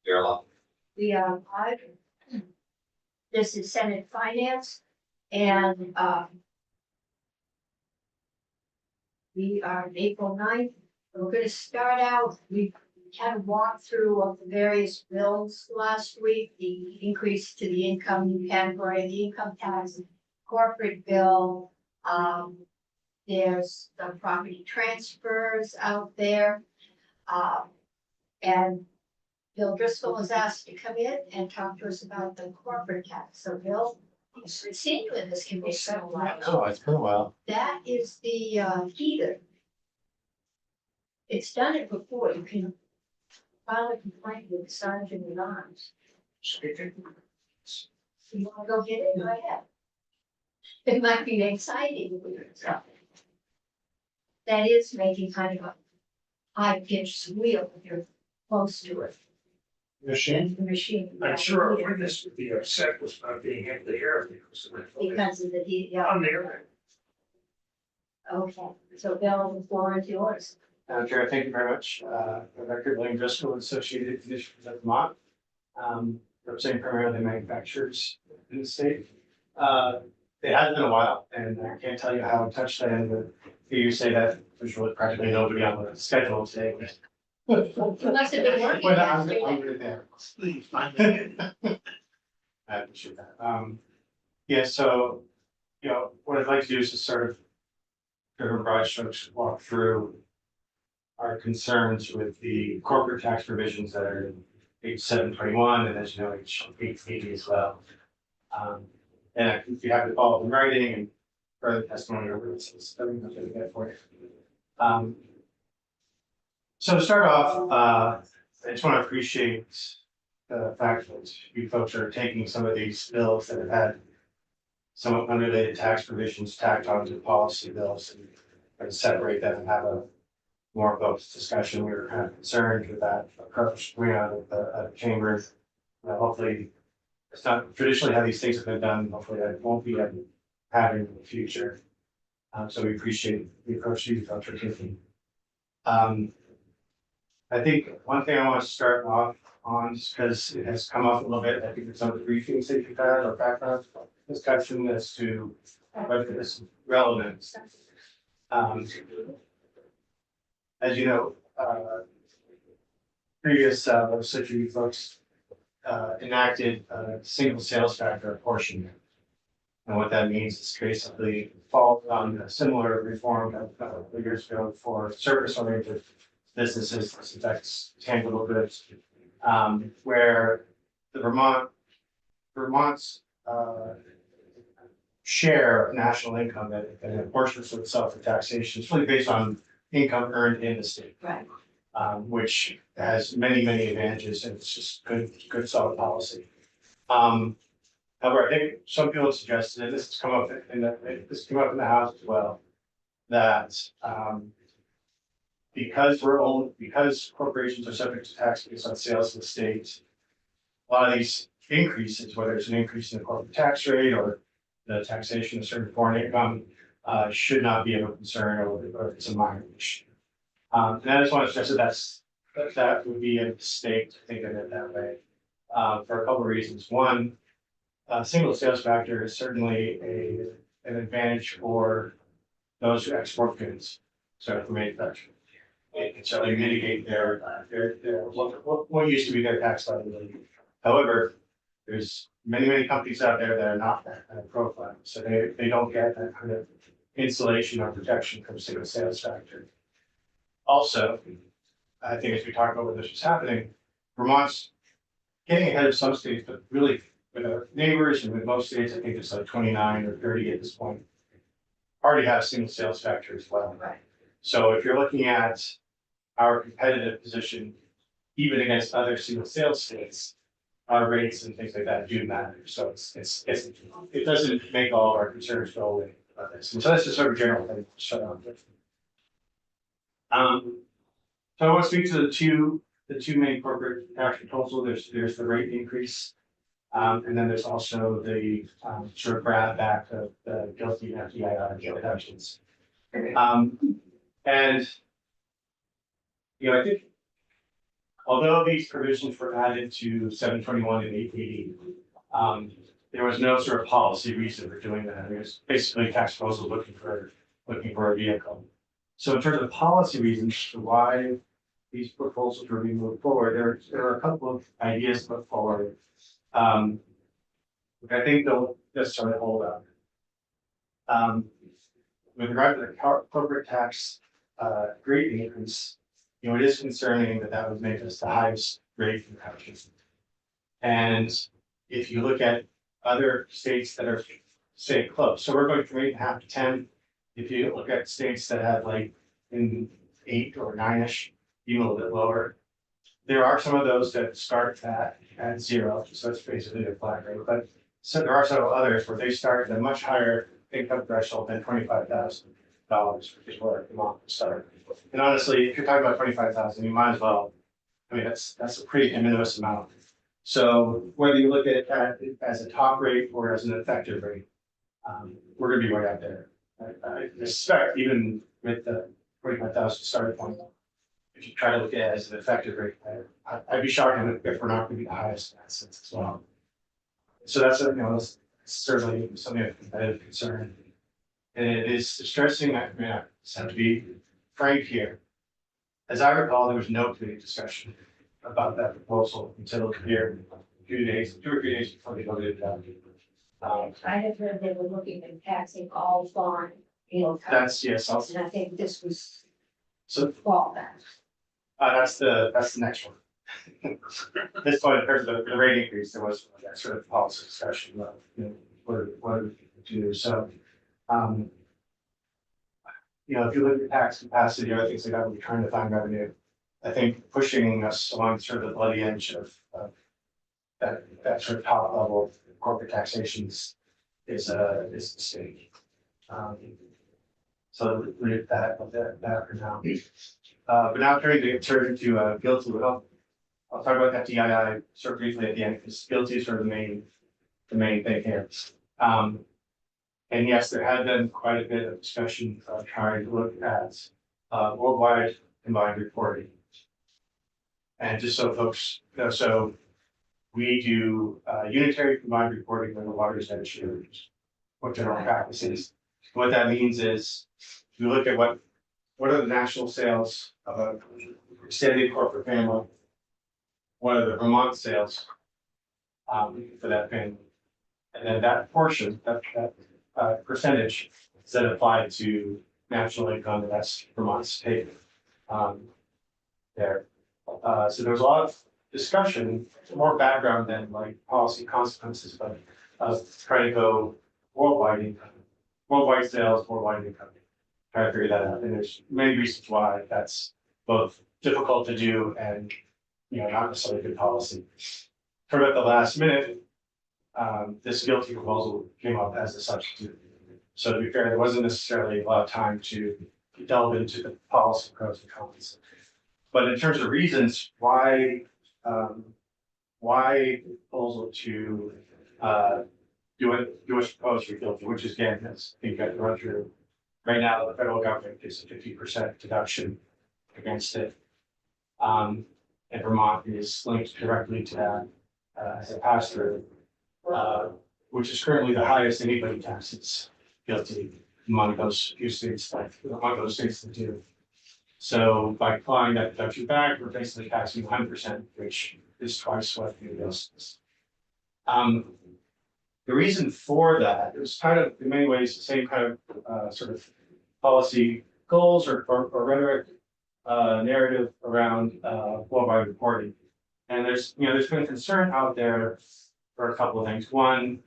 We are live. This is Senate Finance and we are on April 9th. We're gonna start out, we had a walkthrough of the various bills last week, the increase to the income category, the income tax, corporate bill. There's the property transfers out there. And Bill Driscoll was asked to come in and talk to us about the corporate tax. So Bill, he's been seen with this commission a while. Oh, it's been a while. That is the heater. It's done it before. You can file a complaint with Sergeant at Arms. You wanna go get it? Go ahead. It might be exciting with yourself. That is making kind of a high pitched squeal if you're close to it. Machine. The machine. I'm sure a witness would be upset with not being able to hear it Because of the heat, yeah. on there. Okay, so Bill, the floor is yours. Chair, thank you very much. Director William Driscoll, Associated Physicians of Vermont, representing primarily manufacturers in the state. It has been a while, and I can't tell you how touched I am to hear you say that there's really practically nobody on the schedule today. You must have been working Well, I'm yesterday. good there. Please, I appreciate that. Yeah, so, what I'd like to do is just sort of, in broad strokes, walk through our concerns with the corporate tax provisions that are in page 721, and as you know, page 880 as well. And if you have to follow up in writing and further testimony over this, everything that's going to get for you. So to start off, I just want to appreciate the fact that you folks are taking some of these bills that have had somewhat unrelated tax provisions tacked onto policy bills and separate them and have a more focused discussion. We were kind of concerned with that approach coming out of the chamber. Hopefully, it's not traditionally how these things have been done. Hopefully, that won't be happening in the future. So we appreciate the approach you folks are taking. I think one thing I want to start off on, just because it has come up a little bit, I think in some of the briefings that you've had or background discussion as to whether this is relevant. As you know, previous legislature, you folks enacted a single sales factor apportionment. And what that means is basically follow on a similar reform a couple of years ago for service-oriented businesses. This affects tangible goods, where the Vermont's share of national income and apportions for itself for taxation is really based on income earned in the state. Right. Which has many advantages, and it's just good solid policy. However, I think some people have suggested, and this has come up in the House as well, that because corporations are subject to tax based on sales in the state, a lot of these increases, whether it's an increase in the corporate tax rate or the taxation of certain foreign income, should not be of a concern, or if it's a minor issue. And I just want to stress that would be a mistake to think of it that way, for a couple of reasons. One, single sales factor is certainly an advantage for those who export goods, so for manufacturing. It can certainly mitigate their what used to be their tax liability. However, there's many companies out there that are not that kind of profile, so they don't get that kind of insulation or protection from single sales factor. Also, I think as we talk about what this was happening, Vermont's getting ahead of some states, but really with our neighbors and with most states, I think it's like 29 or 30 at this point, already have single sales factor as well. Right. So if you're looking at our competitive position, even against other single sales states, our rates and things like that do matter. So it doesn't make all of our concerns go away about this. And so that's just sort of general thing to shut down with. So I want to speak to the two main corporate tax proposals. There's the rate increase, and then there's also the sort of grab back of the guilty FDII deductions. And I think although these provisions were added to 721 and 880, there was no sort of policy reason for doing that. It was basically tax proposal looking for a vehicle. So in terms of policy reasons for why these proposals were being moved forward, there are a couple of ideas put forward. Which I think they'll necessarily hold up. With regard to the corporate tax rate increase, you know, it is concerning that that would make us the highest rate in the country. And if you look at other states that are, say, close, so we're going from 8.5 to 10. If you look at states that have like in 8 or 9-ish, even a little bit lower, there are some of those that start that at 0, so it's basically a flat rate. But so there are several others where they start at a much higher income threshold than $25,000 for people that come off the start. And honestly, if you're talking about 25,000, you might as well. I mean, that's a pretty de minimis amount. So whether you look at it as a top rate or as an effective rate, we're going to be right out there. I suspect even with the 25,000 starting point, if you try to look at it as an effective rate, I'd be shocked if we're not going to be the highest in that sense as well. So that's that's certainly something of competitive concern. And it is distressing. I mean, I just have to be frank here. As I recall, there was no committee discussion about that proposal until here a few days, 2 or 3 days before they voted it down. I have heard they were looking at taxing all foreign, That's yes. and I think this was So fall back. that's the next one. This point, in terms of the rate increase, there was that sort of policy discussion about what we do. So, if you look at tax capacity or other things like that, we're trying to find revenue. I think pushing us along sort of the bloody edge of that sort of top level of corporate taxation is a mistake. So leave that for now. But now turning to guilty. I'll talk about FDII sort of briefly at the end because guilty is sort of the main thing here. And yes, there had been quite a bit of discussion of trying to look at worldwide combined reporting. And just so folks know, so we do unitary combined reporting when the water is net shares, what general practice is. What that means is we look at what are the national sales of a extended corporate family, what are the Vermont sales for that family, and then that portion, that percentage is then applied to national income, and that's Vermont's take there. So there's a lot of discussion, more background than like policy consequences, but trying to go worldwide income, worldwide sales, worldwide income, try to figure that out. And there's many reasons why that's both difficult to do and not necessarily good policy. Sort of at the last minute, this guilty proposal came up as a substitute. So to be fair, there wasn't necessarily a lot of time to delve into the policy pros and cons. But in terms of reasons why the proposal to do what's proposed for guilty, which is again, as I think you got to run through. Right now, the federal government gives a 50% deduction against it. And Vermont is linked directly to that as a pass-through, which is currently the highest anybody taxes guilty among those few states, among those states that do. So by applying that deduction back, we're basically taxing 100%, which is twice what the US is. The reason for that, it was kind of in many ways the same kind of sort of policy goals or rhetoric narrative around worldwide reporting. And there's been concern out there for a couple of things. One,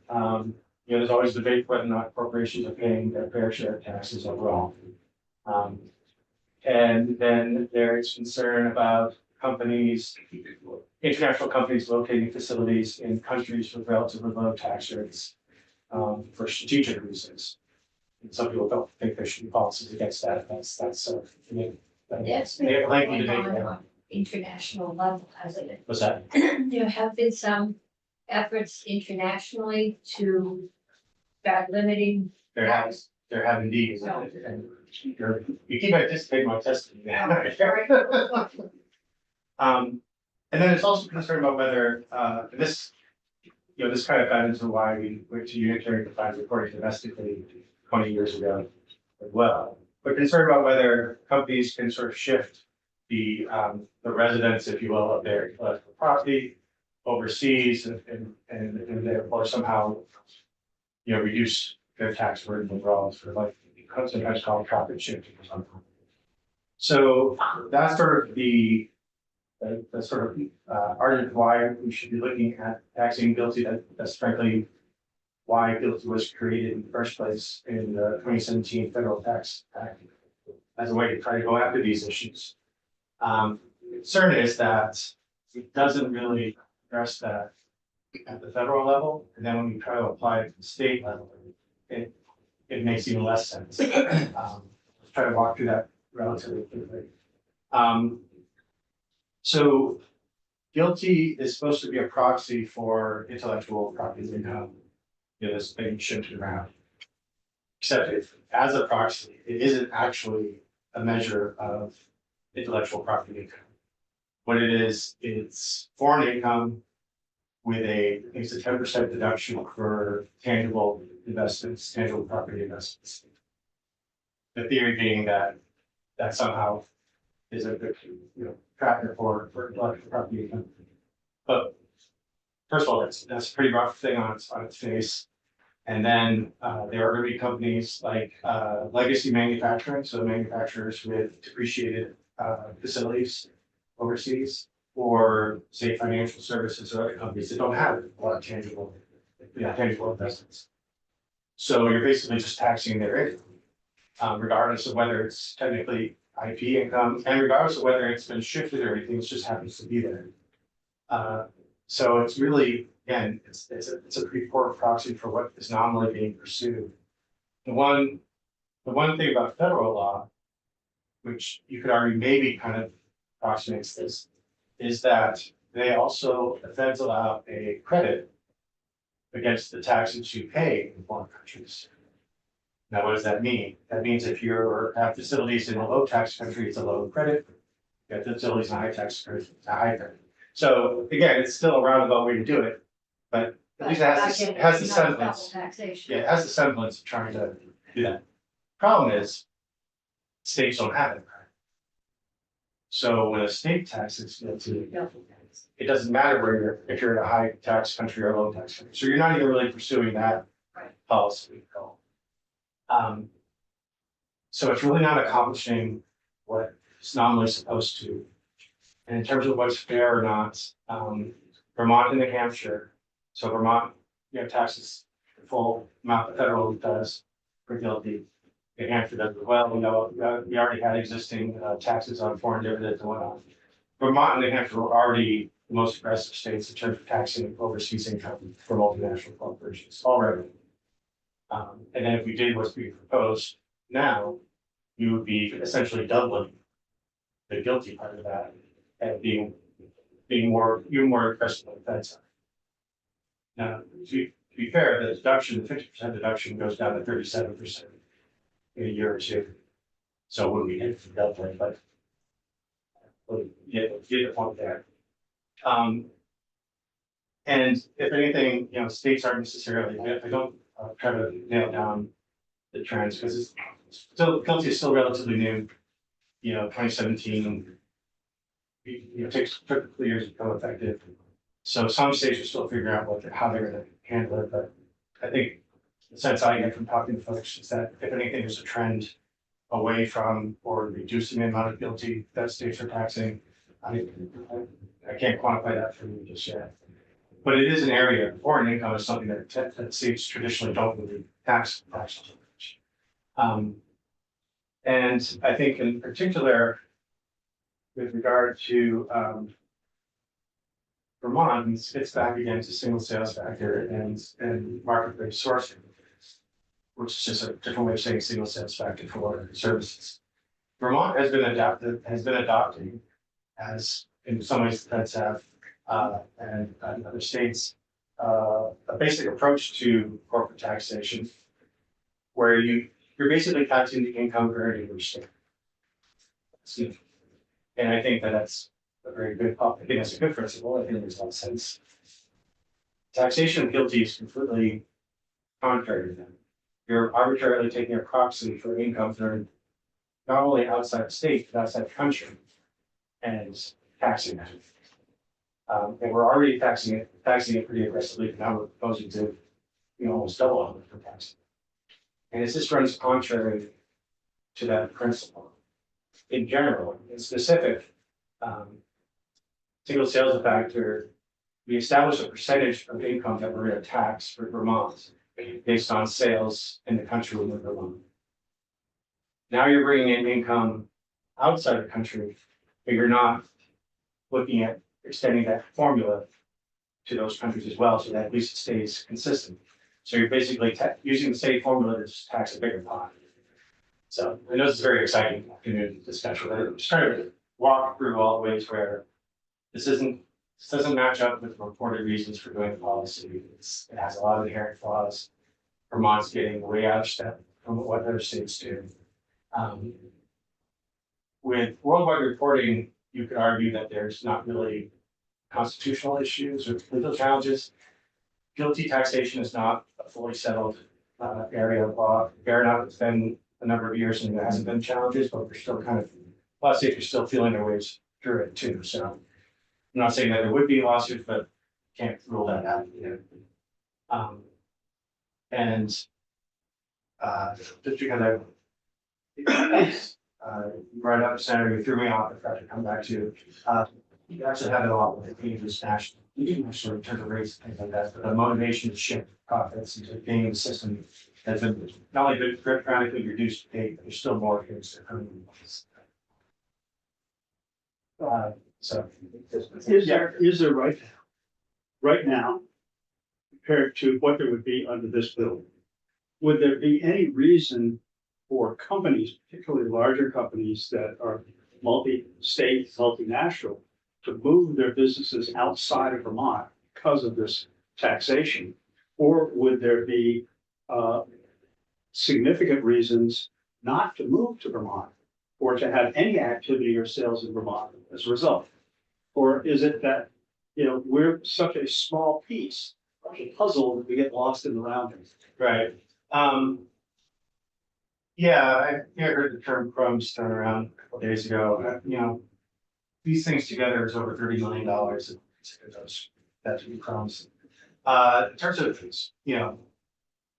there's always debate whether or not corporations are paying their fair share of taxes overall. And then there is concern about international companies locating facilities in countries with relatively low tax rates for strategic reasons. And some people don't think there should be policies against that. That's been going on international level, hasn't it? What's that? There have been some efforts internationally to start limiting. There have indeed. And you keep anticipating my testimony. And then it's also concerned about whether, this, this kind of got into why we went to unitary defined reporting domestically 20 years ago as well. But concerned about whether companies can sort of shift the residents, if you will, of their intellectual property overseas and therefore somehow, reduce their tax burden overall, sort of like sometimes called profit shifting or something. So that's sort of the sort of argument why we should be looking at taxing GILTI. That's frankly why GILTI was created in the first place in the 2017 Federal Tax Act as a way to try to go after these issues. The concern is that it doesn't really address that at the federal level, and then when you try to apply it to the state level, it makes even less sense. Let's try to walk through that relatively quickly. So GILTI is supposed to be a proxy for intellectual property income, this thing shifted around. Except as a proxy, it isn't actually a measure of intellectual property income. What it is, it's foreign income with it's a 10% deduction for tangible investments, tangible property investments. The theory being that somehow is a good, tracker for intellectual property income. But first of all, that's a pretty rough thing on its face. And then there are going to be companies like legacy manufacturing, so manufacturers with depreciated facilities overseas, or say financial services or other companies that don't have a lot of tangible investments. So you're basically just taxing their income, regardless of whether it's technically IP income, and regardless of whether it's been shifted or anything, it just happens to be there. So it's really, again, it's a pretty poor proxy for what is nominally being pursued. The one thing about federal law, which you could argue maybe kind of approximates this, is that the feds allow a credit against the taxes you pay in foreign countries. Now, what does that mean? That means if you have facilities in a low tax country, it's a low credit. You have facilities in a high tax country, it's a high credit. So again, it's still a roundabout way to do it, but at least it has the semblance. Yeah, it has the semblance of trying to do that. Problem is, states don't have it. So when a state taxes GILTI, it doesn't matter if you're in a high tax country or a low tax country. So you're not even really pursuing that policy. So it's really not accomplishing what it's nominally supposed to. And in terms of what's fair or not, Vermont and New Hampshire. So Vermont, you have taxes the full amount the federal does for GILTI. New Hampshire does as well. We already had existing taxes on foreign dividends and whatnot. Vermont and New Hampshire were already the most aggressive states in terms of taxing overseas income for multinational corporations already. And then if we did what's being proposed now, you would be essentially doubling the GILTI part of that and being even more aggressive on the Fed side. Now, to be fair, the 50% deduction goes down to 37% in a year or two. So it wouldn't be hit for doubling, but we'll get the point there. And if anything, states aren't necessarily, I don't try to nail down the trends because it's still, GILTI is still relatively new. 2017, it took a couple years to become effective. So some states are still figuring out how they're going to handle it. But I think the sense I get from talking to folks is that if anything, there's a trend away from or reducing the amount of GILTI that states are taxing. I can't quantify that for you just yet. But it is an area, foreign income is something that states traditionally don't really tax. And I think in particular, with regard to Vermont, it fits back again to single sales factor and market-based sourcing, which is just a different way of saying single sales factor for services. Vermont has been adopting, as in some ways the feds have, and other states, a basic approach to corporate taxation, where you're basically taxing the income earned in your state. And I think that's a very good, I think it's a good principle, I think it makes a lot of sense. Taxation of guilty is completely contrary to them. You're arbitrarily taking a proxy for income earned not only outside the state, but outside the country, and taxing it. And we're already taxing it pretty aggressively, but now we're proposing to, almost double on it for taxing. And it just runs contrary to that principle. In general, in specific, single sales factor, we establish a percentage of income that we're going to tax for Vermont based on sales in the country within Vermont. Now you're bringing in income outside the country, but you're not looking at extending that formula to those countries as well, so that at least it stays consistent. So you're basically using the same formula to tax a bigger pot. So I know this is very exciting afternoon discussion, but I'm just trying to walk through all the ways where this doesn't match up with reported reasons for doing the policy. It has a lot of inherent flaws. Vermont's getting way out of step from what other states do. With worldwide reporting, you could argue that there's not really constitutional issues or legal challenges. Guilty taxation is not a fully settled area of law. Fair enough, it's been a number of years and there hasn't been challenges, but we're still a lot of states are still feeling their ways through it too. So I'm not saying that there would be lawsuits, but can't rule that out. And just because you brought up Senator, you threw me off, I forgot to come back to. You actually have it a lot with the previous national, in terms of rates, things like that, but the motivation to shift profits into being in the system has been not only been dramatically reduced to date, but there's still more things that are coming. So. Is there right now, compared to what there would be under this bill, would there be any reason for companies, particularly larger companies that are multi-state, multinational, to move their businesses outside of Vermont because of this taxation? Or would there be significant reasons not to move to Vermont or to have any activity or sales in Vermont as a result? Or is it that, we're such a small piece of the puzzle that we get lost in the roundings? Right. Yeah, I heard the term crumbs thrown around a couple days ago. These things together is over $30 million. That would be crumbs. In terms of,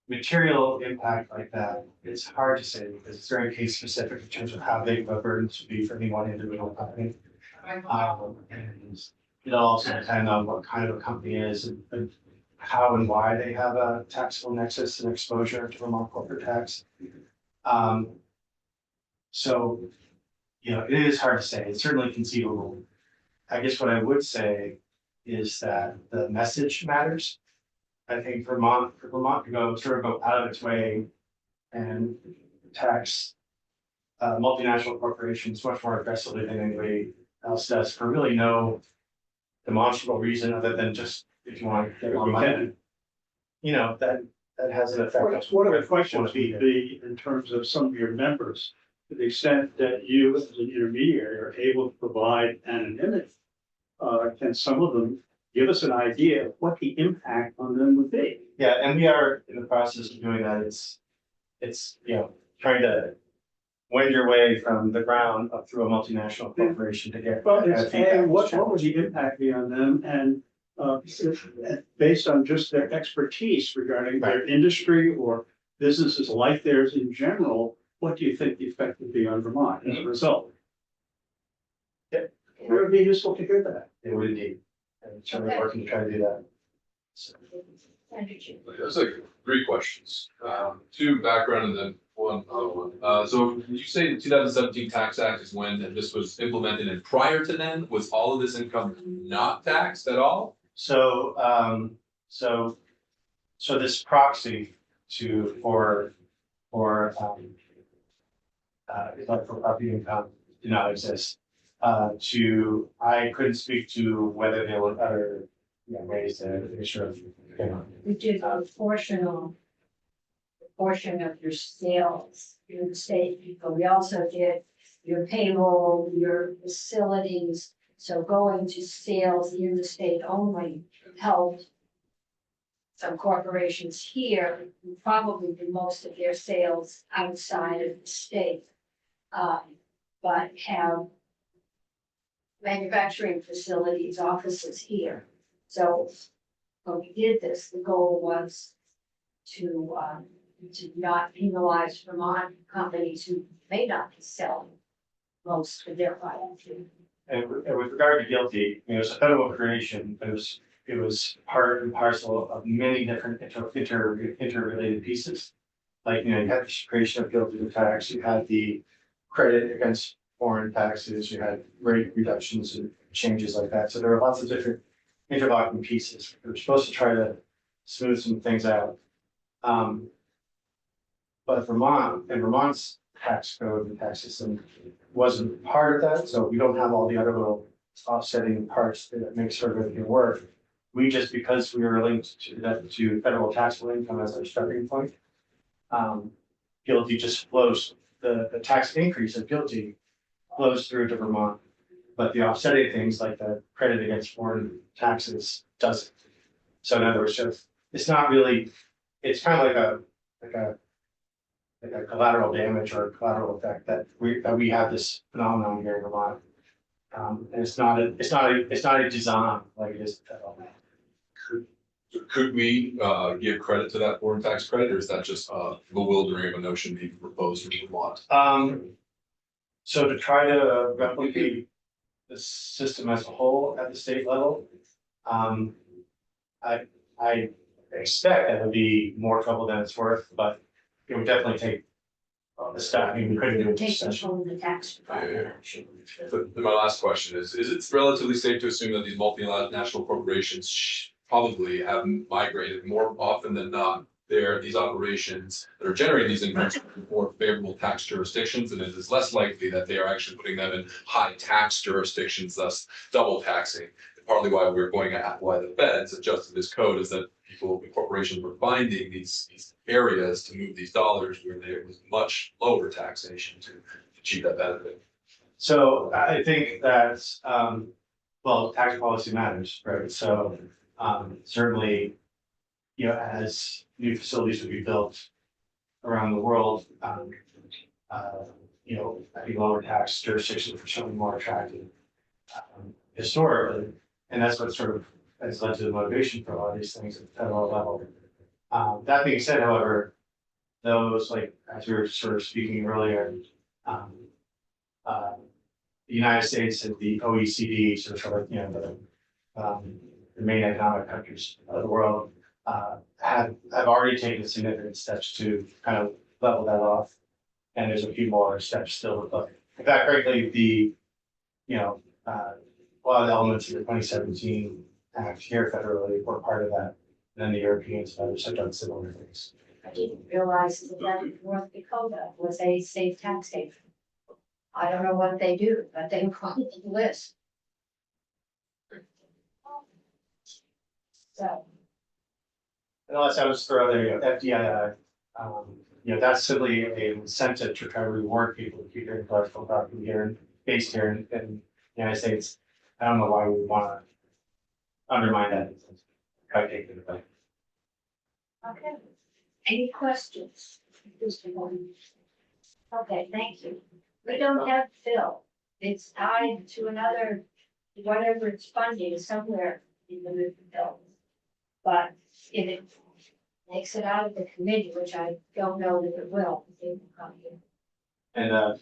material impact like that, it's hard to say because it's very case specific in terms of how big the burdens would be for any one individual company. And it'll also depend on what kind of a company is and how and why they have a taxable nexus and exposure to Vermont corporate tax. So, it is hard to say. It's certainly conceivable. I guess what I would say is that the message matters. I think for Vermont to go out of its way and tax multinational corporations much more aggressively than anybody else does for really no demonstrable reason other than just if you want to get more money. That has an effect. One of the questions would be in terms of some of your members, to the extent that you as an intermediary are able to provide anonymity, can some of them give us an idea of what the impact on them would be? Yeah, and we are in the process of doing that. It's trying to wend your way from the ground up through a multinational corporation to get. Well, what would the impact be on them? And based on just their expertise regarding their industry or businesses like theirs in general, what do you think the effect would be on Vermont as a result? Yep. It would be useful to hear that. It would indeed. And certainly working to try to do that. So. There's like 3 questions, 2 background and then 1 other one. So did you say the 2017 Tax Act is when this was implemented, and prior to then, was all of this income not taxed at all? So, so this proxy for property income did not exist. I couldn't speak to whether there were other ways to ensure. We did a portion of your sales in the state, but we also did your payroll, your facilities. So going to sales in the state only helped some corporations here, who probably do most of their sales outside of the state, but have manufacturing facilities, offices here. So when we did this, the goal was to not penalize Vermont companies who may not be selling most of their products. And with regard to Guilty, it was a federal creation, but it was part and parcel of many different interrelated pieces. Like, you had the creation of Guilty tax, you had the credit against foreign taxes, you had rate reductions and changes like that. So there are lots of different interlocking pieces. We were supposed to try to smooth some things out. But Vermont's tax code and tax system wasn't part of that, so we don't have all the other little offsetting parts that make sure everything work. We just, because we were linked to federal taxable income as our starting point. Guilty just flows, the tax increase of Guilty flows through to Vermont. But the offsetting things like the credit against foreign taxes doesn't. So in other words, it's not really, it's kind of like a collateral damage or collateral effect that we have this phenomenon here in Vermont. And it's not a design like it is federal. Could we give credit to that foreign tax credit, or is that just bewildering of a notion being proposed in Vermont? So to try to replicate the system as a whole at the state level, I expect that would be more trouble than it's worth, but it would definitely take the staff. I mean, we couldn't do it. Take control of the tax department, actually. But my last question is it relatively safe to assume that these multinational corporations probably have migrated more often than not these operations that are generating these incomes to more favorable tax jurisdictions, and it is less likely that they are actually putting them in high tax jurisdictions, thus double taxing. And partly why why the feds adjusted this code is that corporations were finding these areas to move these dollars where there was much lower taxation to achieve that benefit. So I think that, well, tax policy matters, right? So certainly, as new facilities would be built around the world, I think lower tax jurisdictions are certainly more attractive historically. And that's what sort of has led to the motivation for a lot of these things at the federal level. That being said, however, those, like, as we were sort of speaking earlier, the United States and the OECD, sort of the main economic countries of the world, have already taken significant steps to kind of level that off. And there's a few more steps still to look. In fact, frankly, a lot of the elements of the 2017 Act here federally were part of that. And then the Europeans and others have done similar things. I didn't realize that North Dakota was a safe tax haven. I don't know what they do, but they were on the list. So, And unless I was throw there, FDII, that's simply an incentive to try to reward people to keep their intellectual property here, based here in the United States. I don't know why we would want to undermine that. By taking it away. okay. Any questions? Okay, thank you. We don't have Phil. It's tied to another, whatever it's funding somewhere in the bill. But if it makes it out of the committee, which I don't know that it will, it will come here. And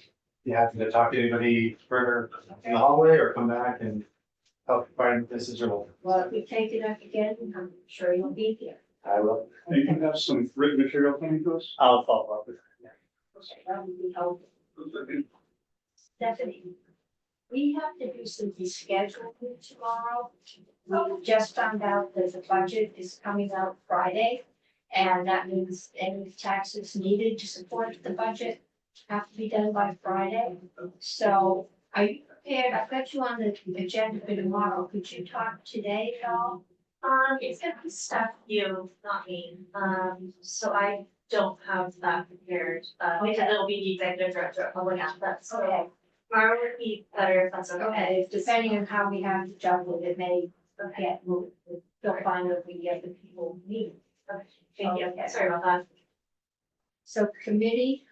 you happen to talk to anybody further in the hallway or come back and help find this is your. Well, if we take it up again, I'm sure you'll be here. I will. And you have some written material coming to us? I'll follow up with that. Okay, that would be helpful. Stephanie, we have to do some rescheduling tomorrow. We just found out that the budget is coming out Friday. And that means any taxes needed to support the budget have to be done by Friday. So are you prepared? I've got you on the agenda for tomorrow. Could you talk today at all? It's gonna be stuff you, not me. So I don't have that prepared, because it'll be the executive director of public assets, so. Okay. Tomorrow would be better if that's Okay, okay. if depending on how we have to juggle it, may get moved. We'll find if we get the people we need. Thank you. Okay. Sorry about that. So committee,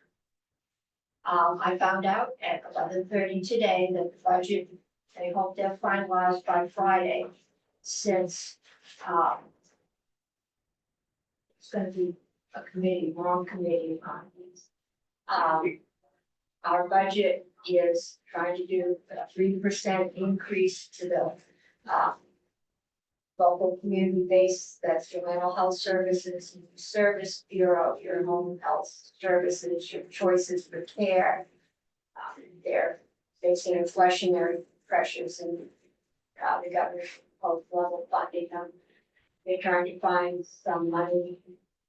I found out at 11:30 today that the budget, they hope they're finalized by Friday, since, it's gonna be a committee, wrong committee on these. Our budget is trying to do a 3% increase to the, local community base, that's your mental health services, your service bureau, your home health services, your choices for care. They're facing inflationary pressures and, the government both level funding them. They're trying to find some money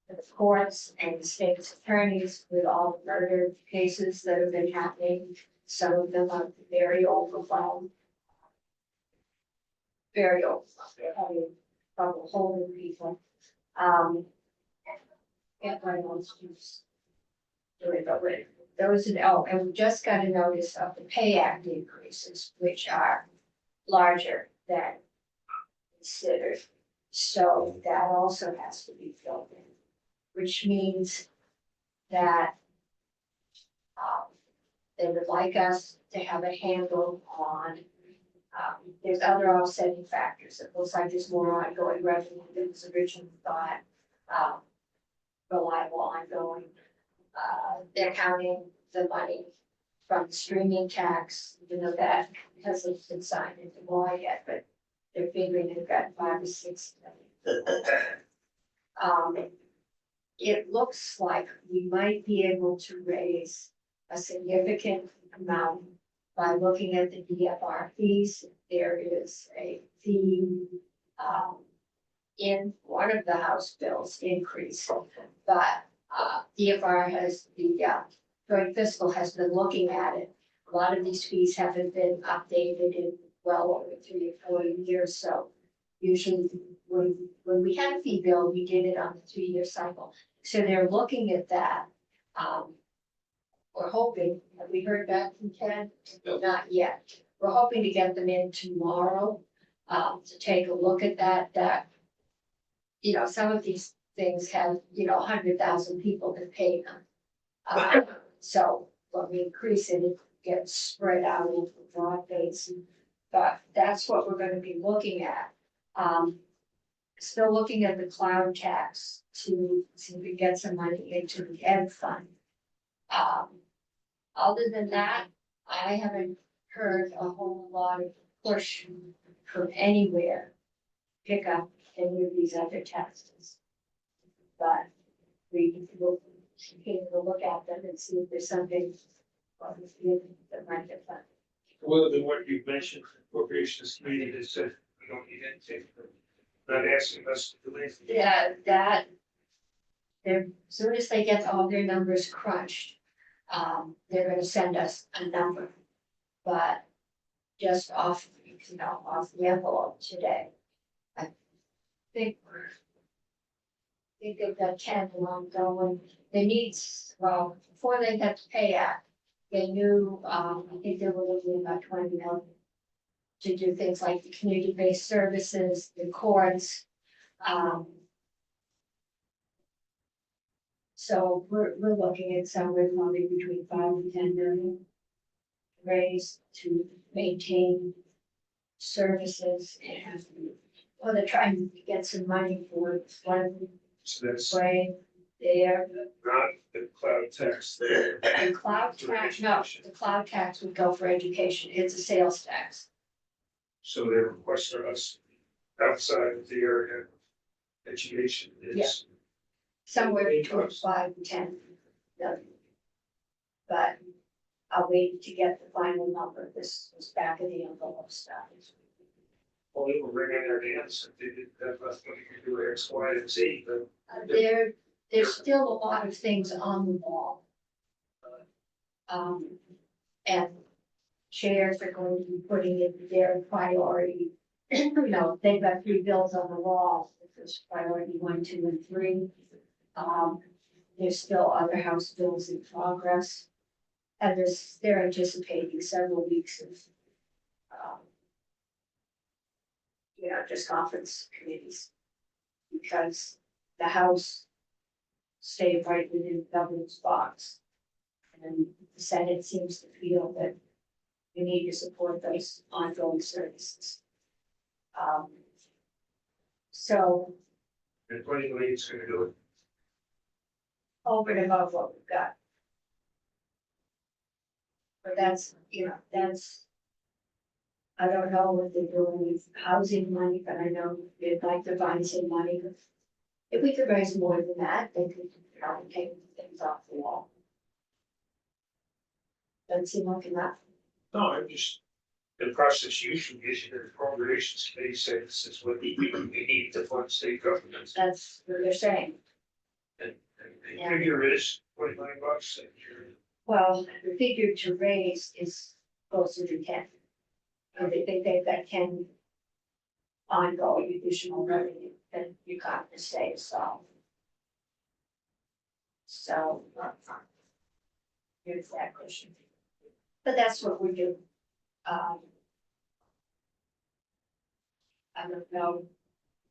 for the courts and the state's attorneys with all the murder cases that have been happening. Some of them are very overwhelmed. Very overwhelmed, they're having trouble holding people. Can't find those who's doing it, but those, and we just got a notice of the pay act increases, which are larger than considered. So that also has to be filled in, which means that they would like us to have a handle on, there's other offsetting factors. It looks like there's more ongoing revenue than was originally thought, reliable ongoing. They're counting the money from the streaming tax, even though that hasn't been signed into law yet, but they're figuring they've got 5 or 6 million. It looks like we might be able to raise a significant amount by looking at the DFR fees. There is a fee, in one of the House bills increase, but, DFR has, the, joint fiscal has been looking at it. A lot of these fees haven't been updated in well over 3 or 4 years, so usually when we had a fee bill, we did it on the 3-year cycle. So they're looking at that. We're hoping, have we heard back from Ken? Not yet. We're hoping to get them in tomorrow, to take a look at that, some of these things have, 100,000 people that pay them. So when we increase it, it gets spread out over a broad base. But that's what we're gonna be looking at. Still looking at the cloud tax to see if we get some money into the ed fund. Other than that, I haven't heard a whole lot of push from anywhere to pick up any of these other taxes. But we will continue to look at them and see if there's something that might get done. Other than what you've mentioned, appropriations committee has said, we don't need anything, not asking us to do anything. Yeah, as soon as they get all their numbers crunched, they're gonna send us a number. But just off the envelope today, I think they've got 10 along going. They need, well, before they got the pay act, they knew, I think they were looking about 20 million to do things like the community-based services, the courts. So we're looking at somewhere probably between 5 and 10 million raised to maintain services and, well, they're trying to get some money for flood So that's way there. not the cloud tax there. The cloud tax, no, the cloud tax would go for education. It's a sales tax. So their request for us outside of the area of education is. Somewhere between 5 and 10 million. But I'll wait to get the final number. This was back of the envelope stuff. Well, they were bringing their hands, if they didn't have enough money to do X, Y, and Z, but There's still a lot of things on the wall. And chairs are going to be putting in their priority. They've got 3 bills on the wall. This is priority 1, 2, and 3. There's still other House bills in progress. And they're anticipating several weeks of, um, just conference committees. Because the House stayed right within the governor's box. And the Senate seems to feel that we need to support those ongoing services. So And politically, it's gonna do it. over and above what we've got. But that's, I don't know what they're doing with housing money, but I know they'd like to find some money. If we could raise more than that, they could probably take things off the wall. Doesn't seem like enough. No, I'm just, the process usually is that the appropriations committee says this is what we need to fund state governments. That's what they're saying. And the figure is $29 a year. Well, the figure to raise is closer to 10. And they think they've got 10 ongoing additional revenue that you got to say so. So, here's that question. But that's what we do. I don't know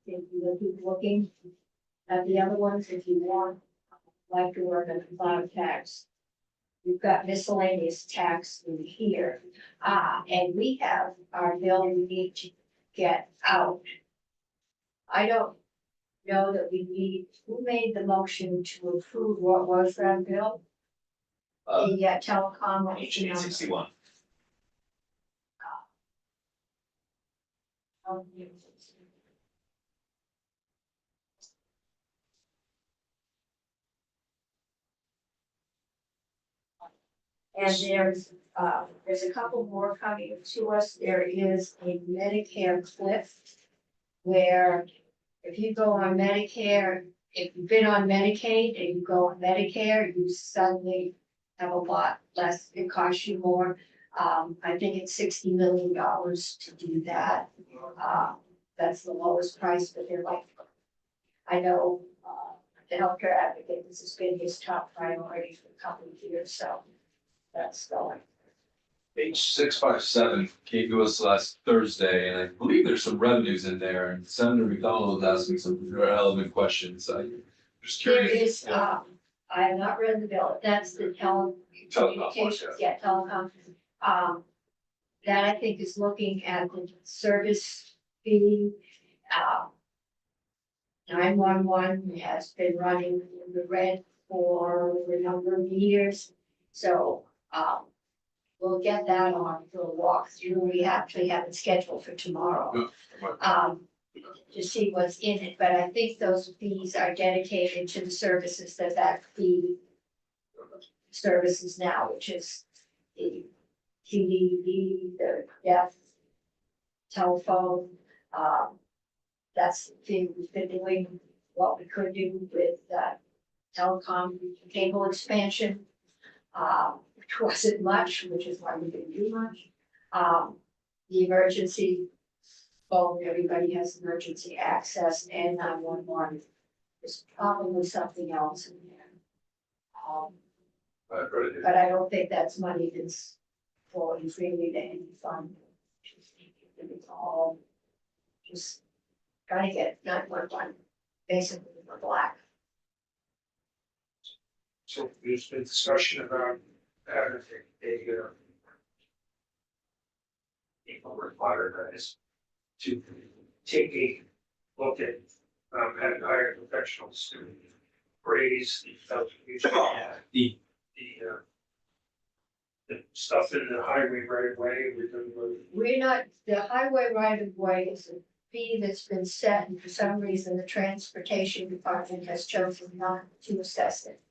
if you will keep looking at the other ones if you want, like to work on the cloud tax. We've got miscellaneous tax in here, and we have our bill we need to get out. I don't know that we need, who made the motion to approve what was that bill? The telecom. what was the number? 61. And there's a couple more coming to us. There is a Medicare cliff where if you go on Medicare, if you've been on Medicaid and you go on Medicare, you suddenly have a lot less, it costs you more. I think it's $60 million to do that. That's the lowest price, but they're like, I know, the healthcare advocate, this has been his top priority for a couple of years, so that's going. Page 657 came to us last Thursday, and I believe there's some revenues in there, and Senator McDonald was asking some relevant questions. I'm just There curious. is, I have not read the bill, that's the telecommunications, yeah, telecom. That I think is looking at the service fee. 911 has been running in the red for a number of years, so, we'll get that on for a walkthrough. We actually have it scheduled for tomorrow. To see what's in it, but I think those fees are dedicated to the services that fee services now, which is the TDD, the deaf telephone. That's the thing we've been doing, what we could do with telecom cable expansion. Which wasn't much, which is why we didn't do much. The emergency phone, everybody has emergency access, and 911. There's probably something else in there. I've heard it. But I don't think that's money that's flowing freely to any fund. It's all just trying to get 911 basically for black. So there's been discussion about having a people required is to take a look at having hired professionals to raise the stuff in the highway right away within the. We're not, the highway right of way is a fee that's been set, and for some reason, the transportation department has chosen not to assess it.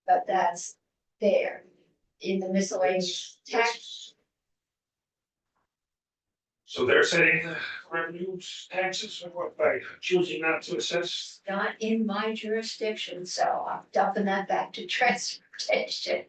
But that's there in the miscellaneous tax. So they're setting the revenues, taxes, or what, by choosing not to assess? Not in my jurisdiction, so I'm dumping that back to transportation.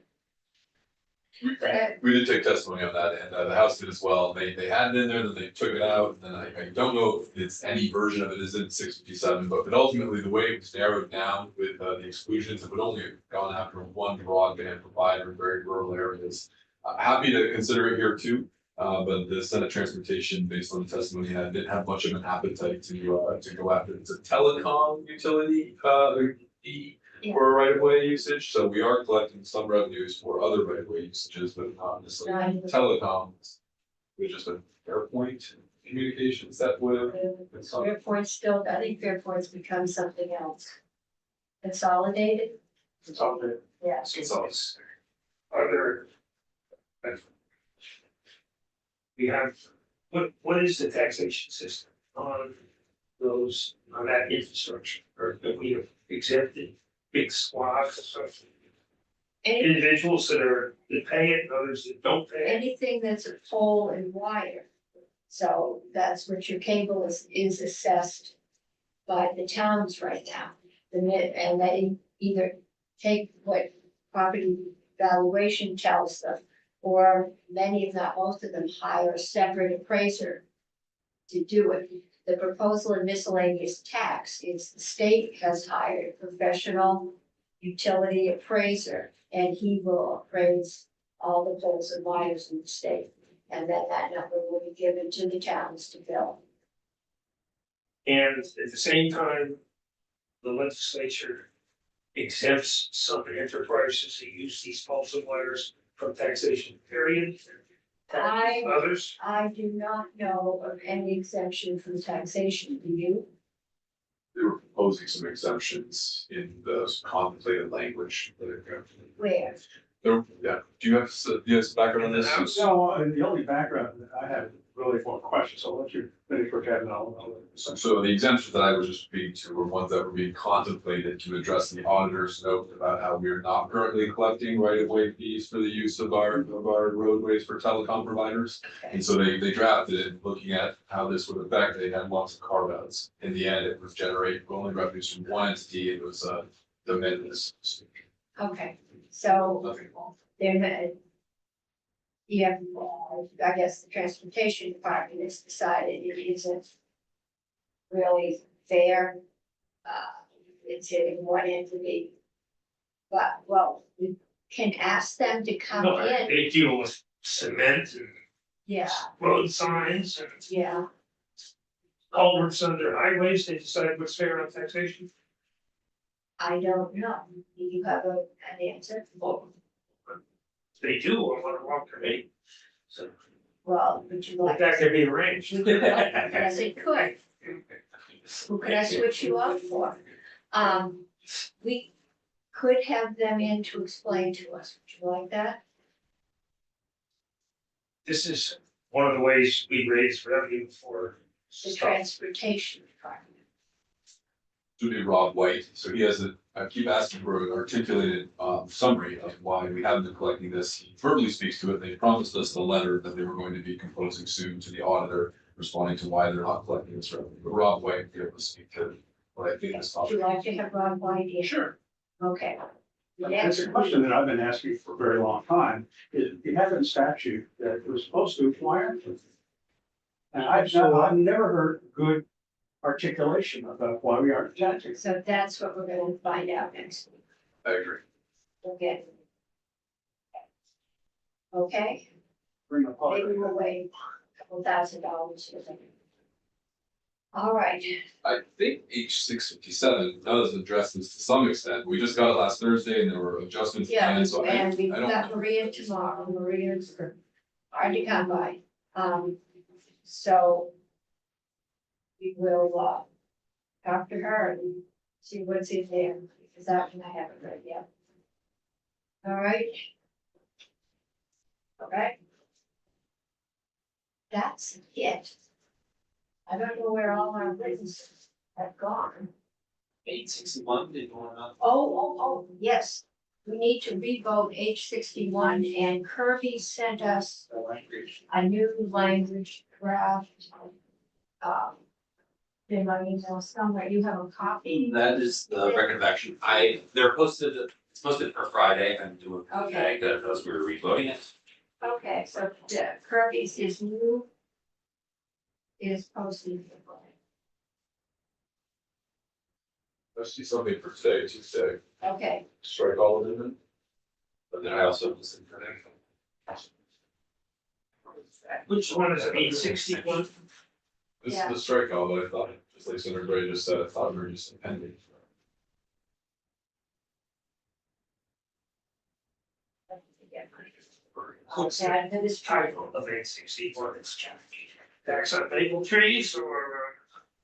We did take testimony on that, and the House did as well. They had it in there, then they took it out, and then I don't know if it's any version of it is in 657, but ultimately the way it was narrowed down with the exclusions, it would only have gone after one broadband provider in very rural areas. Happy to consider it here too, but the Senate Transportation, based on the testimony, didn't have much of an appetite to go after. It's a telecom utility, for right of way usage, so we are collecting some revenues for other right of way usages, but not necessarily telecom. With just a Fairpoint communications that would. Fairpoint still, I think Fairpoint's become something else. Consolidated, It's all the, yeah. it's all this. Are there? We have, what is the taxation system on those, on that infrastructure, or that we have exempted big swaths of stuff? Any, Individuals that pay it, and others that don't pay it. anything that's a pole and wire. So that's what your cable is assessed by the towns right now. And they either take what property valuation tells them, or many, if not most of them, hire a separate appraiser to do it. The proposal in miscellaneous tax is the state has hired a professional utility appraiser, and he will appraise all the poles and wires in the state. And then that number will be given to the towns to bill. And at the same time, the legislature exempts some enterprises that use these poles and wires from taxation, period. Others, I do not know of any exemption from taxation, do you? They were proposing some exemptions in the contemplated language. Where? Yeah, do you have some background on this? No, the only background that I have really for a question, so I'll let you finish your Kevin, I'll. So the exemptions that I was just speaking to were ones that were being contemplated to address the auditor's note about how we are not currently collecting right-of-way fees for the use of our roadways for telecom providers. And so they drafted it, looking at how this would affect, they had lots of carve-outs. In the end, it was generate only revenues from one entity, it was de minimis. Okay, so Nothing wrong. they're not. Yeah, I guess the transportation department has decided it isn't really fair. It's hitting one entity. But, well, we can ask them to come no, in, they deal with cement and yeah, road signs and yeah. culverts under highways, they decide what's fair on taxation. I don't know, do you have an answer? Well, they do on one walk committee. So Well, would you like? that could be arranged. Yes, it could. Who could I switch you out for? We could have them in to explain to us. Would you like that? This is one of the ways we raise revenue for The stuff. transportation department. To be Rob White, so he has I keep asking for an articulated summary of why we haven't been collecting this. He verbally speaks to it. They promised us the letter that they were going to be composing soon to the auditor, responding to why they're not collecting this revenue. But Rob White will be able to speak to what I think is. Would you like to have Rob White here? Sure. Okay. It's a question that I've been asking for a very long time, is we have a statute that was supposed to acquire. And I've never heard good articulation about why we aren't taxing. So that's what we're gonna find out next week. I agree. Okay. Okay, Bring the maybe we'll wait $2,000 for them. All right, I think H657 does address this to some extent. We just got it last Thursday and there were adjustments. yeah, planned, so and we've I don't. got Maria tomorrow. Maria's hard to come by. So we will talk to her and see what's in there, because that one I haven't read yet. All right. Okay. That's it. I don't know where all our witnesses have gone. 861, did you wanna? Oh, yes. We need to revote H61, and Kirby sent us The language. a new language draft. In my email somewhere, you have a copy? That is the record of action. They're posted It's posted for Friday, I'm doing, Okay. those we were revoting it. Okay, so Kirby's is new. Is posted. Let's see something for today, Tuesday, Okay, strike all of them. But then I also listened for them. Which one is it, 861? This Yeah. is the strikeout, but I thought, just like so everybody just said, I thought we were just appending. What's the and this title of 861? It's tax on maple trees or?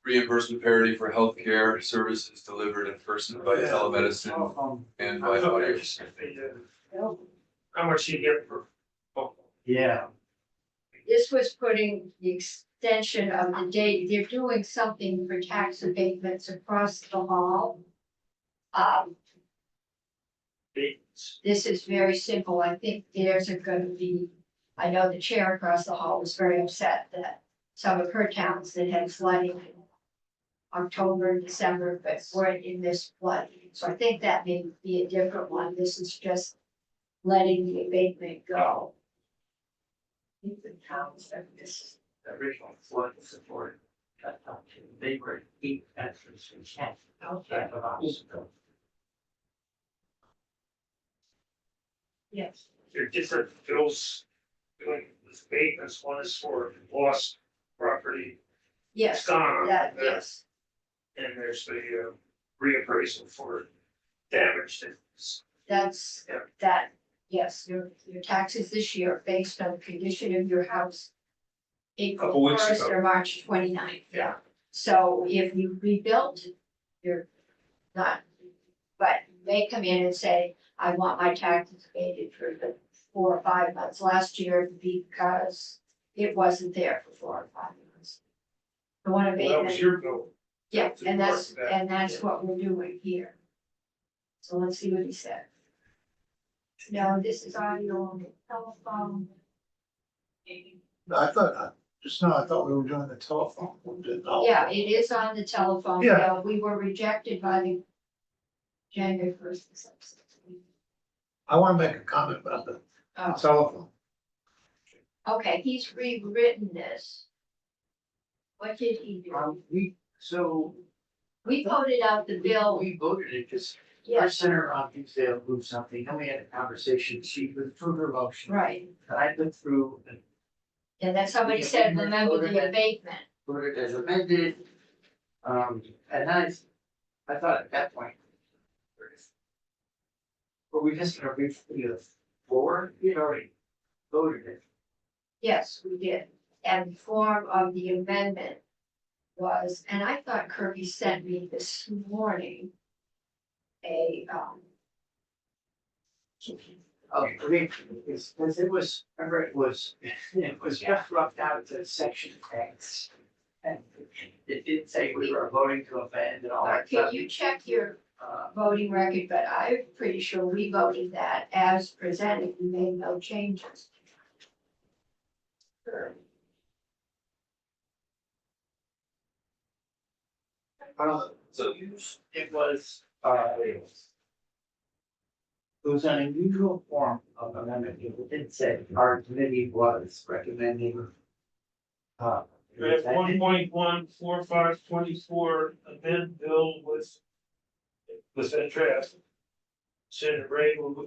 Reimbursement parity for healthcare services delivered in person by telemedicine Telephone. and by audio. How much do you get for? Yeah, This was putting the extension of the date, they're doing something for tax abatements across the hall. This is very simple, I think theirs are gonna be, I know the chair across the hall was very upset that some of her towns that had flooding in October, December, but weren't in this flood, so I think that may be a different one, this is just letting the abatement go. I think the towns that this. The original flood support, they were 8 extras in check. Okay. Yes. There are different bills doing with abatements, one is for lost property, Yes, it's gone. that, yes, And there's the reappraisal for damage that's. that's, Yeah. that, yes, your taxes this year are based on the condition of your house. Couple April weeks first ago. or March 29th. Yeah. So if you rebuilt, you're not, but they come in and say, I want my taxes abated for the 4 or 5 months last year because it wasn't there for 4 or 5 months. The one Well, that was abatement, your bill. yeah, to and that's, work that. and that's what we're doing here. So let's see what he said. No, this is audio on the telephone. I thought, just now, I thought we were doing the telephone. Yeah, it is on the telephone Yeah. bill. We were rejected by the January 1st. I wanna make a comment about the Oh, telephone. okay, he's rewritten this. What did he do? We voted out the bill, We voted it, because our yes, center on Tuesday approved something, then we had a conversation, she withdrew her motion. right, And I went through and and then somebody said, remember the abatement. voted as amended. And then I thought at that point. Were we just gonna reach the floor? We had already voted it. Yes, we did, and the form of the amendment was, and I thought Kirby sent me this morning. Oh, I mean, it's, because it was, remember, it was just roughed out to section X. And it did say we were voting to amend and all that Can stuff. you check your voting record, but I'm pretty sure we voted that as presented, we made no changes. So It was, it was an unusual form of amendment, it did say our committee was recommending. We have 1.14524 amend bill with that draft. Senator Ray will.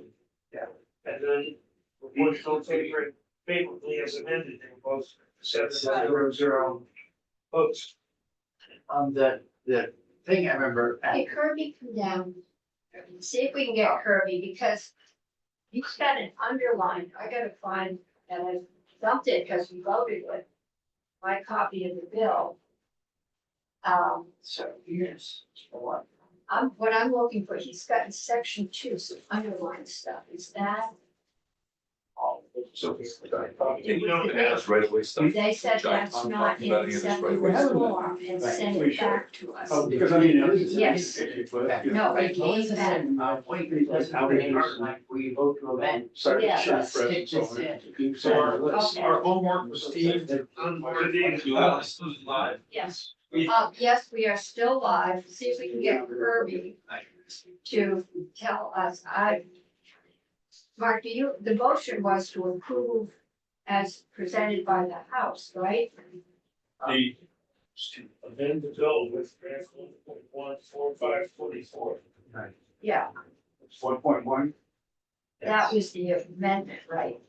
Yeah. And then report to take favorably as amended, they were both 7-0 votes. The thing I remember. Hey Kirby, come down, see if we can get Kirby, because he's got an underline, I gotta find, and I dumped it because we voted with my copy of the bill. So here's what. What I'm looking for, he's got in section 2, some underlined stuff, is that? So, you know, ask right away stuff. They said Giant that's I'm not talking in about the it in this right acceptable way. form and send it back to us. Oh, because I mean, it is. Yes. No, it came back. Wait, because how many are like we vote to amend. Sorry. Yeah. Sure, Let's take Fred, this in. keep saying our list. Okay. Our homework was Steve on the day. You want us to live live? Yes, Yes, we are still live. See if we can get Kirby to tell us. Mark, the motion was to approve as presented by the House, right? The, to amend the bill with draft 1.14544. Yeah, 1.1. that was the amendment, right?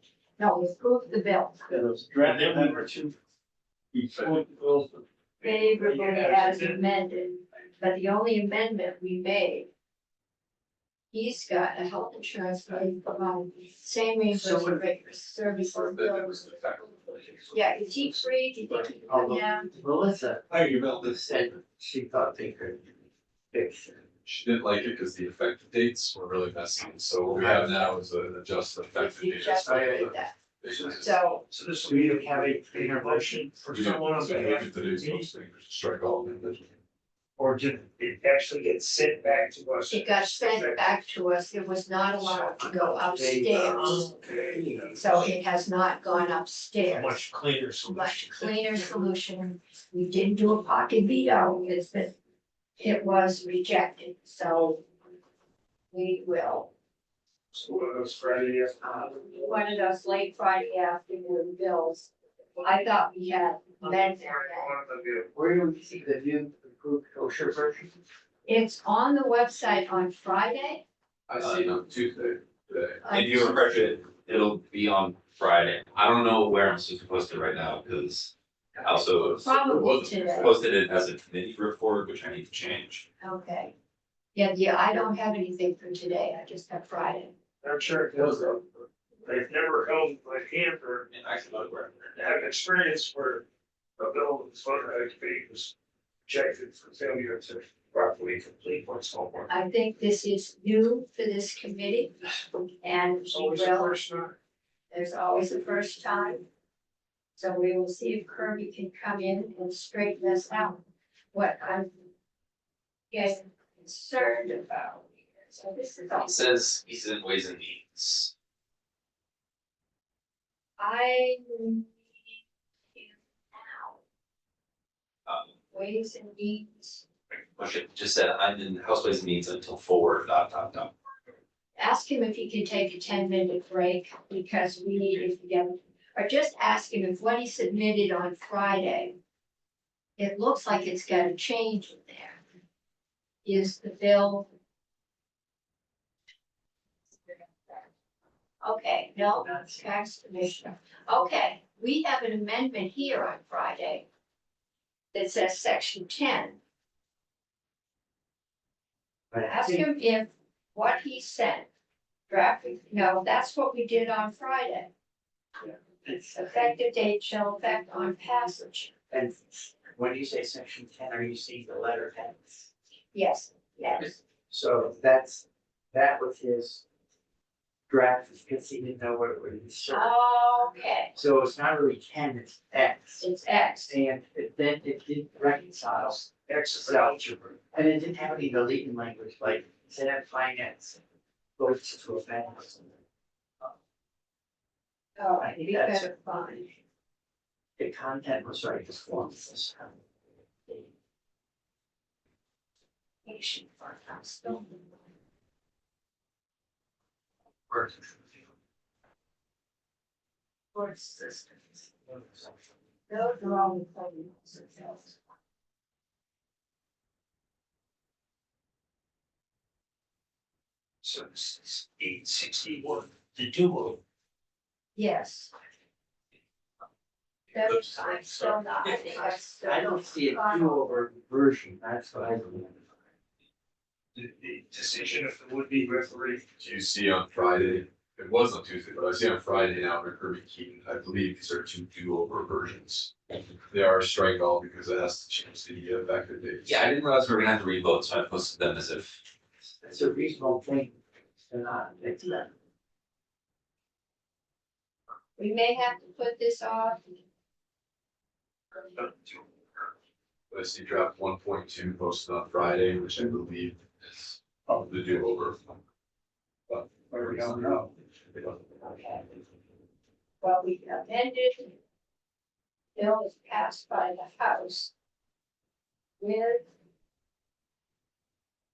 No, we approved the bill And then we were to vote the bill favorably as amended, but the only amendment we made. He's got a health insurance, but same reimbursement rate for service. That it was effective. Yeah, is he free? Do you think he can come down? Melissa Hi, you Bill. said she thought they could fix it. She didn't like it because the effective dates were really messy, so what we have now is an adjusted effective You date. just did that. So, So this will be a cleaner motion for someone on behalf of the Today's meeting, posting, strike all of it. or did it actually get sent back to us? it got sent back to us. It was not allowed to go upstairs. Okay. So it has not gone A upstairs. much cleaner solution. Much cleaner solution. We didn't do a pocket veto. It was rejected, so we will. So one of those Friday One of those late Friday afternoon bills. I thought we had meant that. Where do we see the new approved kosher version? It's on the website on Friday. I see it on Tuesday today. If you refresh it, it'll be on Friday. I don't know where I'm supposed to post it right now, because I also Probably today. posted it as a committee report, which I need to change. Okay. Yeah, I don't have anything for today. I just have Friday. I'm sure it does though. They've never held my hand or And actually, not where. have an experience where a bill was voted out of committee was rejected for failure to properly complete what's homework. I think this is new for this committee and we Always the will, first time. there's always a first time. So we will see if Kirby can come in and straighten this out. What I'm getting concerned about. So this is all. It says he's in Ways and Means. I need him now. Um, Ways and means. Which it just said, I'm in House Ways and Means until forward, ... Ask him if he can take a 10-minute break because we need it together. Or just ask him if what he submitted on Friday, it looks like it's got a change in there. Is the bill? Okay, no, that's tax commissioner. Okay, we have an amendment here on Friday that says section 10. But I Ask think him if what he sent, drafted, no, that's what we did on Friday. it's Effective date shall affect on passage. and when you say section 10, are you seeing the letter text? Yes, yes. So that was his draft, because he didn't know what it would insert. Okay, So it's not really 10, it's X. it's X. And then it didn't reconcile, X is algebra. and it didn't have any deleting language, like instead of finance, goes to a balance. Oh, I think we that's- better find. The content was right, the form was. Patient for custom. Word systems. Those are all the things. So this is 861, the duo. Yes. That's, I'm still not, I think that's still. I don't see a do-over version, that's what I remember. The decision if it would be referee. Do you see on Friday, it was on Tuesday, but I see on Friday now, under Kirby Keaton, I believe these are two do-over versions. They are strike all because it has to change the effective dates. Yeah, I didn't realize we were gonna have to revote, so I posted them as if. It's a reasonable thing to not fix that. We may have to put this off. I see draft 1.2 posted on Friday, which I believe is the do-over. But Where we don't know. Okay. Well, we amended. Bill is passed by the House. with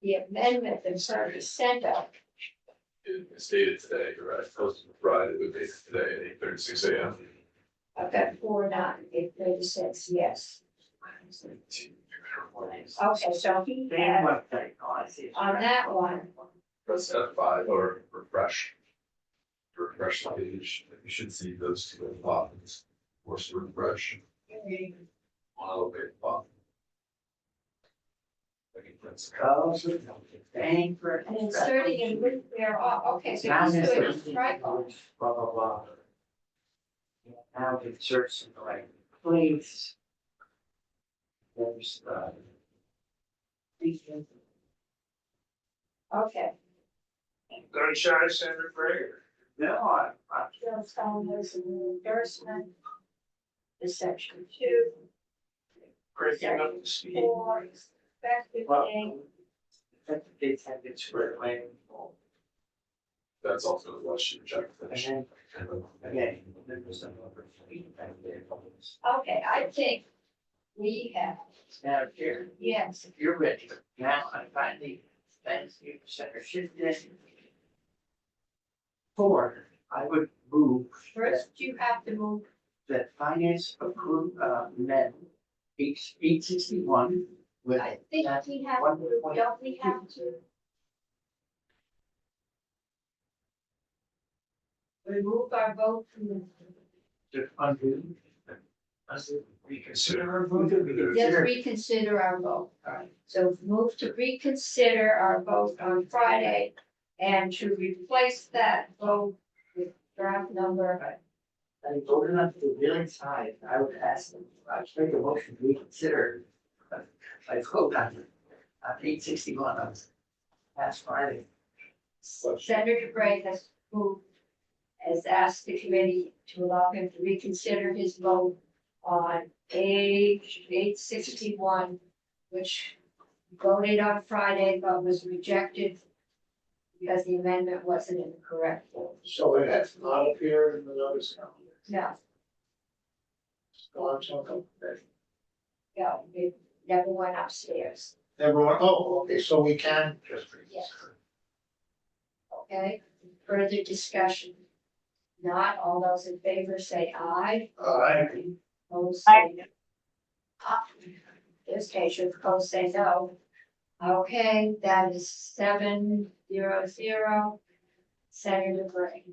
the amendment that's already sent out. It's dated today, you're right, posted Friday, it was dated today at 8:36 a.m. I've got 4/9/8/36, yes. Okay, so he Same had, website, oh, I see. on that one, Press F5 or refresh. Refresh the page, you should see those two at the bottom, force to refresh, one elevate at the bottom. I think that's- Paying for. and inserting in with their, okay, so Now he's it's doing the- a strike on. Blah, blah, blah. Now it inserts in the right place. There's the. Okay, Gunshot Center Prayer. No, I'm Bill's telling there's a new endorsement. The section 2, Breaking up the speed. 4, effective date. They tend to square away. That's also the one she rejected. And then, again, there was some other feedback there. Okay, I think we have, Now, here, yes, if you're ready, now I finally, thanks you, Center shifted. 4, I would move first you have to move, that finance approve, met 861 with. I think we have, to. Don't we have to? Remove our vote from the, To undo. Reconsider our vote. let's reconsider our vote. So move to reconsider our vote on Friday and to replace that vote with draft number. I voted on the willing side, I would ask them, I would make a motion to reconsider. I vote on 861 on last Friday. Senator Bray has moved, has asked the committee to allow him to reconsider his vote on page 861, which voted on Friday but was rejected because the amendment wasn't in the correct form. So it has not appeared in the notice calendar. No, So I'm talking, no, it never went upstairs, everyone, oh, okay, so we can just. Yes. okay? Further discussion? Not all those in favor say aye. Opposed say no. This case, your opposed say no. Okay, that is 7-0-0. Senator Gray.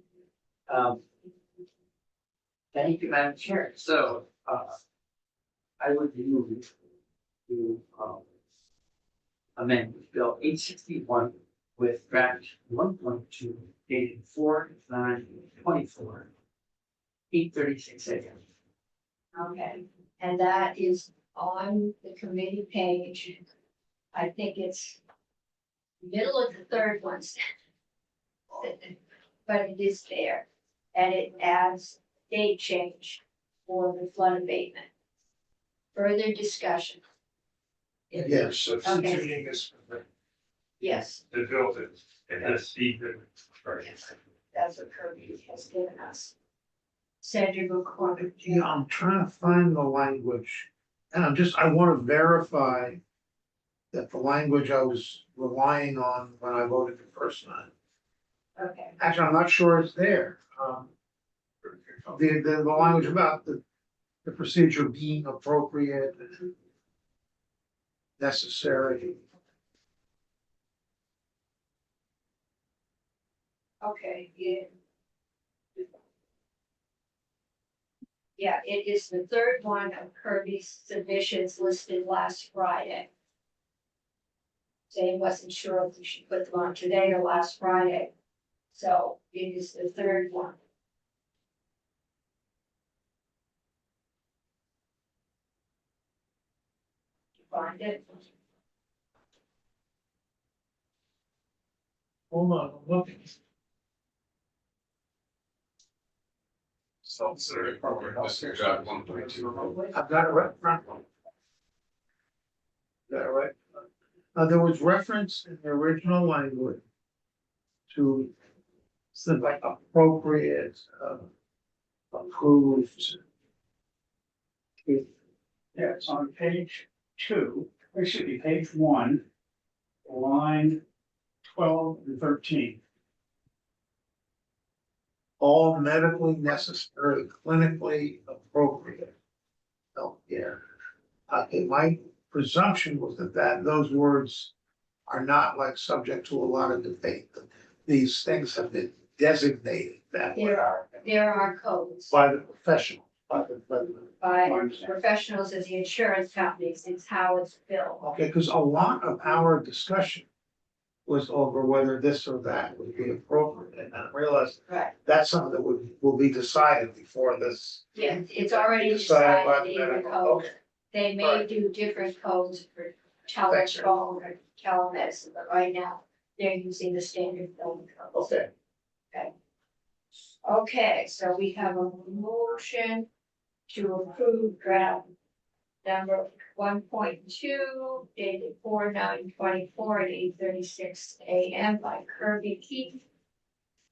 Thank you, Madam Chair. So, I would move to, amend Bill 861 with draft 1.2 dated 4/9/24, 8:36 a.m. Okay, and that is on the committee page. I think it's middle of the third one. But it is there, and it adds date change for the flood abatement. Further discussion? Yes. Substituting this, Yes, the bill that, it has the, that's what Kirby has given us. Senator McCormick. Yeah, I'm trying to find the language, and I want to verify that the language I was relying on when I voted the first time. Okay, Actually, I'm not sure it's there. The language about the procedure being appropriate and necessary. okay, yeah. Yeah, it is the third one of Kirby's submissions listed last Friday. Jane wasn't sure if we should put them on today or last Friday. So it is the third one. Find it? Hold on, I'm looking. Self-serve, Mr. Draft 1.2. I've got it right in front of me. Got it right. There was reference in the original language to something like appropriate, approved. Yeah, it's on page 2, It should be page 1, line 12 and 13. All medically necessary, clinically appropriate healthcare. Okay, my presumption was that those words are not like subject to a lot of debate. These things have been designated that way There are codes by the professional, by professionals as the insurance companies, it's how it's billed. Okay, because a lot of our discussion was over whether this or that would be appropriate, and I realized Right, that's something that will be decided before this. yeah, it's already Decided by decided the in the medical, code. okay. They may Alright. do different codes for Thanks, telephone or telemedicine, but right now, they're using the standard billing codes. Okay, Okay, so we have a motion to approve draft number 1.2 dated 4/9/24 at 8:36 a.m. by Kirby Keith.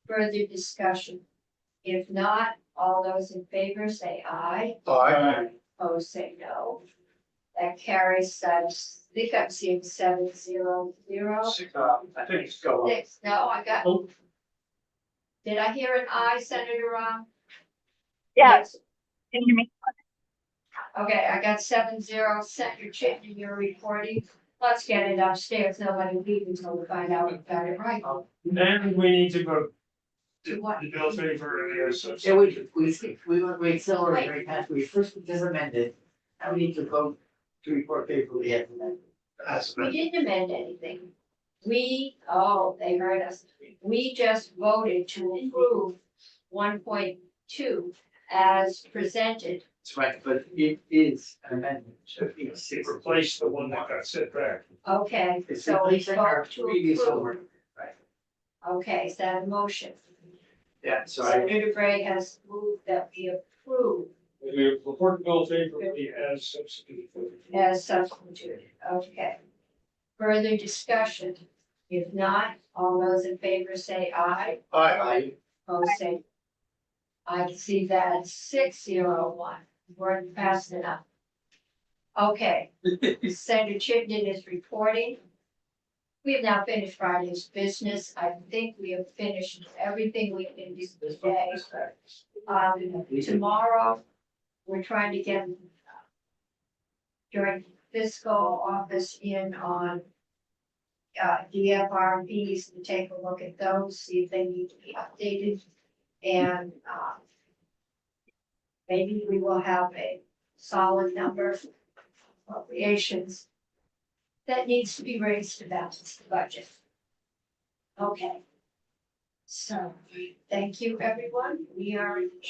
Further discussion? If not, all those in favor say aye. aye, Opposed, say no. That carries, I think I'm seeing 700. I think it's go up. Six, no, I got. Oh. Did I hear an aye, Senator Ron? Yes. Can you hear me? Okay, I got 7-0, Senator Chittenden, you're reporting. Let's get it upstairs, nobody leave until we find out we got it right. Then we need to go To what? the bill favor and the association. Yeah, we accelerated very fast, we first just amended, now we need to vote to report favorably after that. that's We didn't amend anything. They heard us. We just voted to approve 1.2 as presented. That's right, but it is an amendment, so it is. It replaced the one that got sent back. Okay, It's so replacing our vote to previous approve. over. Right, Okay, is that a motion? yeah, so I, Senator Gray has moved that we approve We report the bill favorably as substituted. as substituted. Okay. Further discussion? If not, all those in favor say aye. aye, Opposed, say. I can see that 601. We're fast enough. Okay, Senator Chittenden is reporting. We have now finished Friday's business. I think we have finished everything we can do today. Tomorrow, we're trying to get during fiscal office in on DFRBs to take a look at those, see if they need to be updated. And maybe we will have a solid number of appropriations that needs to be raised to balance the budget. Okay. So, thank you, everyone. We are adjourned.